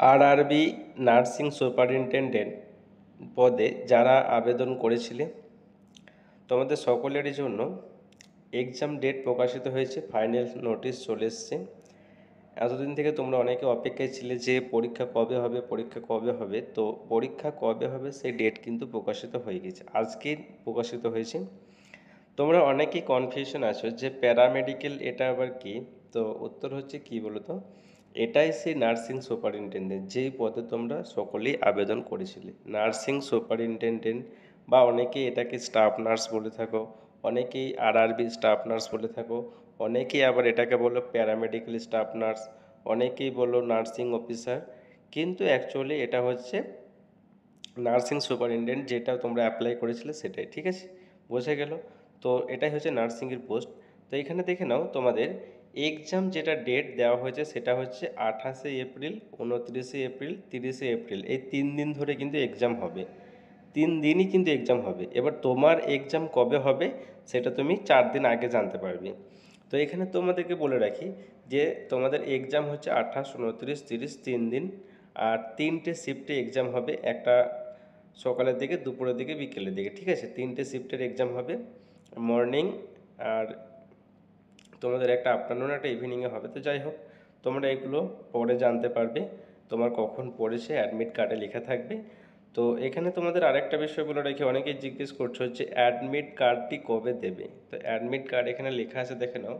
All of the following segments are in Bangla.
আরআরবি নার্সিং সুপারিনটেনডেন্ট পদে যারা আবেদন করেছিলে তোমাদের সকলেরই জন্য এক্সাম ডেট প্রকাশিত হয়েছে, ফাইনাল নোটিশ চলে এসছে। এতদিন থেকে তোমরা অনেকে অপেক্ষায় ছিলে যে পরীক্ষা কবে হবে, পরীক্ষা কবে হবে। তো পরীক্ষা কবে হবে সেই ডেট কিন্তু প্রকাশিত হয়ে গেছে, আজকেই প্রকাশিত হয়েছে। তোমরা অনেকেই কনফিউশন আছো যে প্যারামেডিক্যাল এটা আবার কি। তো উত্তর হচ্ছে কি বলো তো, এটাই সেই নার্সিং সুপারিনটেনডেন্ট যেই পদে তোমরা সকলেই আবেদন করেছিলে। নার্সিং সুপারিনটেনডেন্ট বা অনেকেই এটাকে স্টাফ নার্স বলে থাকো, অনেকেই আরআরবি স্টাফ নার্স বলে থাকো, অনেকেই আবার এটাকে বলো প্যারামেডিক্যাল স্টাফ নার্স, অনেকেই বলো নার্সিং অফিসার। কিন্তু অ্যাকচুয়ালি এটা হচ্ছে নার্সিং সুপারিনটেন্ডেন্ট, যেটা তোমরা অ্যাপ্লাই করেছিলে সেটাই, ঠিক আছে, বোঝা গেল। তো এটাই হচ্ছে নার্সিংয়ের পোস্ট। তো এখানে দেখে নাও তোমাদের এক্সাম যেটা ডেট দেওয়া হয়েছে সেটা হচ্ছে 28শে এপ্রিল, 29শে এপ্রিল, 30শে এপ্রিল, এই 3 দিন ধরে কিন্তু এক্সাম হবে। 3 দিনই কিন্তু এক্সাম হবে। এবার তোমার এক্সাম কবে হবে সেটা তুমি 4 দিন আগে জানতে পারবে। তো এখানে তোমাদেরকে বলে রাখি যে তোমাদের এক্সাম হচ্ছে 28, 29, 30, 3 দিন। আর 3টে শিফটে এক্সাম হবে, একটা সকালের দিকে, দুপুরের দিকে, বিকেলের দিকে, ঠিক আছে। 3টে শিফটের এক্সাম হবে, মর্নিং আর তোমাদের একটা আফটারনুন, একটা ইভিনিংয়ে হবে। তো যাই হোক, তোমরা এগুলো পরে জানতে পারবে, তোমার কখন পড়েছে অ্যাডমিট কার্ডে লেখা থাকবে। তো এখানে তোমাদের আরেকটা বিষয় বলে রাখি, অনেকেই জিজ্ঞেস করছো যে অ্যাডমিট কার্ডটি কবে দেবে। তো অ্যাডমিট কার্ড এখানে লেখা আছে, দেখে নাও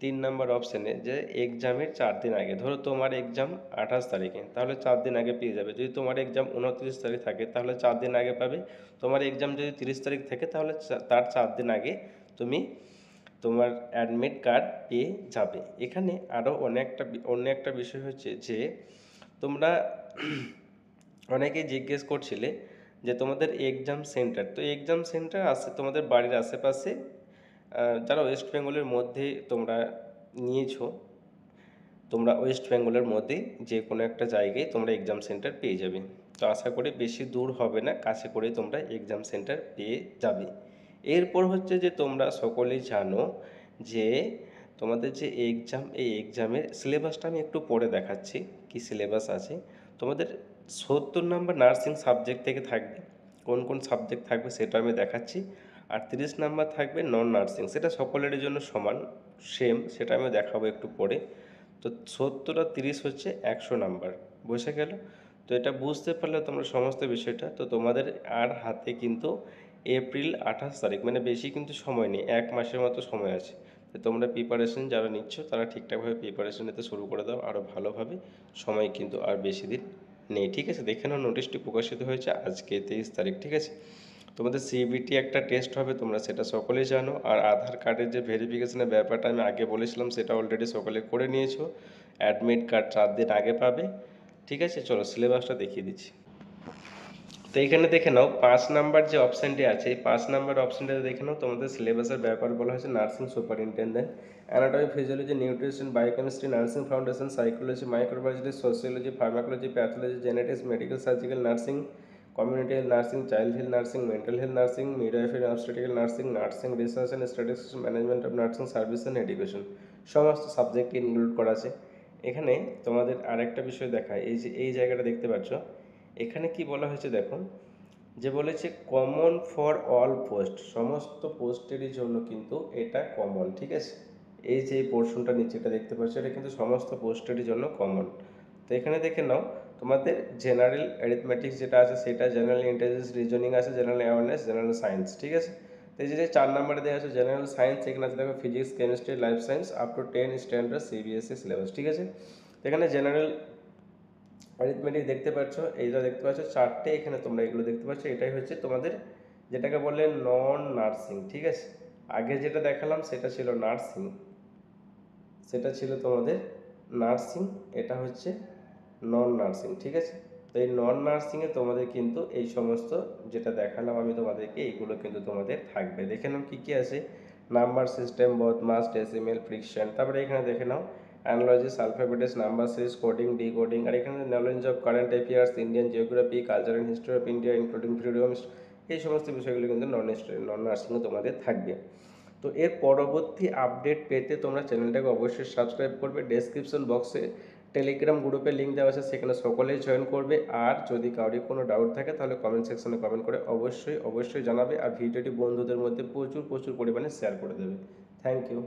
3 নম্বর অপশানে, যে এক্সামের 4 দিন আগে। ধরো তোমার এক্সাম 28 তারিখে, তাহলে 4 দিন আগে পেয়ে যাবে। যদি তোমার এক্সাম 29 তারিখ থাকে তাহলে 4 দিন আগে পাবে। তোমার এক্সাম যদি 30 তারিখ থাকে তাহলে তার 4 দিন আগে তুমি তোমার অ্যাডমিট কার্ড পেয়ে যাবে। এখানে আরও অন্য একটা বিষয় হচ্ছে যে তোমরা অনেকেই জিজ্ঞেস করছিলে যে তোমাদের এক্সাম সেন্টার, তো এক্সাম সেন্টার আছে তোমাদের বাড়ির আশেপাশে। যারা ওয়েস্ট বেঙ্গলের মধ্যে তোমরা নিয়েছো, তোমরা ওয়েস্ট বেঙ্গলের মধ্যে যে কোনো একটা জায়গায় তোমরা এক্সাম সেন্টার পেয়ে যাবে। তো আশা করি বেশি দূর হবে না, কাছে করে তোমরা এক্সাম সেন্টার পেয়ে যাবে। এরপর হচ্ছে যে তোমরা সকলেই জানো যে তোমাদের যে এক্সাম, এই এক্সামের সিলেবাসটা আমি একটু পরে দেখাচ্ছি কি সিলেবাস আছে। তোমাদের 70 নম্বর নার্সিং সাবজেক্ট থেকে থাকবে, কোন কোন সাবজেক্ট থাকবে সেটা আমি দেখাচ্ছি। আর 30 নম্বর থাকবে নন নার্সিং, সেটা সকলের জন্য সমান, সেম, সেটা আমি দেখাবো একটু পরে। তো 70 আর 30 হচ্ছে 100 নাম্বার, বোঝা গেল। তো এটা বুঝতে পারলে তোমরা সমস্ত বিষয়টা। তো তোমাদের আর হাতে কিন্তু এপ্রিল 28 তারিখ, মানে বেশি কিন্তু সময় নেই, 1 মাসের মতো সময় আছে। তো তোমরা প্রিপারেশন যারা নিচ্ছ তারা ঠিকঠাকভাবে প্রিপারেশন নিতে শুরু করে দাও আরও ভালোভাবে, সময় কিন্তু আর বেশি দিন নেই, ঠিক আছে। দেখে নাও নোটিশটি প্রকাশিত হয়েছে আজকে 23 তারিখ, ঠিক আছে। তোমাদের সিবিটি একটা টেস্ট হবে, তোমরা সেটা সকলেই জানো। আর আধার কার্ডের যে ভেরিফিকেশনের ব্যাপারটা আমি আগে বলেছিলাম সেটা অলরেডি সকলে করে নিয়েছো। অ্যাডমিট কার্ড 4 দিন আগে পাবে, ঠিক আছে। চলো সিলেবাসটা দেখিয়ে দিচ্ছি। তো এখানে দেখে নাও 5 নাম্বার যে অপশানটি আছে, এই 5 নাম্বার অপশানটাতে দেখে নাও তোমাদের সিলেবাসের ব্যাপার বলা হয়েছে nursing superintendent, anatomy, physiology, nutrition, biochemistry, nursing foundation, psychology, microbiology, sociology, pharmacology, pathology, genetics, medical surgical nursing, community health nursing, child health nursing, mental health nursing, midwifery, obstetrical nursing, nursing research and statistics, management of nursing service and education, সমস্ত সাবজেক্ট ইনক্লুড করা আছে। এখানে তোমাদের আরেকটা বিষয় দেখায়, এই যে এই জায়গাটা দেখতে পাচ্ছ, এখানে কি বলা হয়েছে দেখো, যে বলেছে কমন ফর অল পোস্ট, সমস্ত পোস্টেরই জন্য কিন্তু এটা কমন, ঠিক আছে। এই যে পোর্শনটা নিচে এটা দেখতে পাচ্ছ, এটা কিন্তু সমস্ত পোস্টেরই জন্য কমন। তো এখানে দেখে নাও তোমাদের জেনারেল অ্যারিথমেটিক্স যেটা আছে সেটা, জেনারেল ইন্টেলিজেন্স, রিজনিং আছে, জেনারেল অ্যাওয়ারনেস, জেনারেল সায়েন্স, ঠিক আছে। তো এই যে 4 নম্বরে দেওয়া আছে জেনারেল সায়েন্স, এখানে আছে দেখো physics, chemistry, life science up to 10 standard CBSE syllabus, ঠিক আছে। এখানে জেনারেল অ্যারিথমেটিক দেখতে পাচ্ছ, এইটা দেখতে পাচ্ছ 4টে, এখানে তোমরা এগুলো দেখতে পাচ্ছ, এটাই হচ্ছে তোমাদের যেটাকে বলে নন নার্সিং, ঠিক আছে। আগে যেটা দেখালাম সেটা ছিল নার্সিং, সেটা ছিল তোমাদের নার্সিং, এটা হচ্ছে নন নার্সিং, ঠিক আছে। তো এই নন নার্সিংয়ে তোমাদের কিন্তু এই সমস্ত যেটা দেখালাম আমি তোমাদেরকে, এইগুলো কিন্তু তোমাদের থাকবে। দেখে নাও কী কী আছে, number system, BODMAS, decimal, fraction, তারপরে এখানে দেখে নাও analogies, alphabetics, number series, coding, decoding, আর এখানে knowledge of current affairs, Indian geography, culture and history of India including freedoms, এই সমস্ত বিষয়গুলো কিন্তু নন নার্সিংয়ে তোমাদের থাকবে। তো এর পরবর্তী আপডেট পেতে তোমরা চ্যানেলটাকে অবশ্যই সাবস্ক্রাইব করবে। ডেসক্রিপশন বক্সে টেলিগ্রাম গ্রুপের লিঙ্ক দেওয়া আছে, সেখানে সকলেই জয়েন করবে। আর যদি কারোর কোনো ডাউট থাকে তাহলে কমেন্ট সেকশনে কমেন্ট করে অবশ্যই জানাবে। আর ভিডিওটি বন্ধুদের মধ্যে প্রচুর পরিমাণে শেয়ার করে দেবে। Thank you.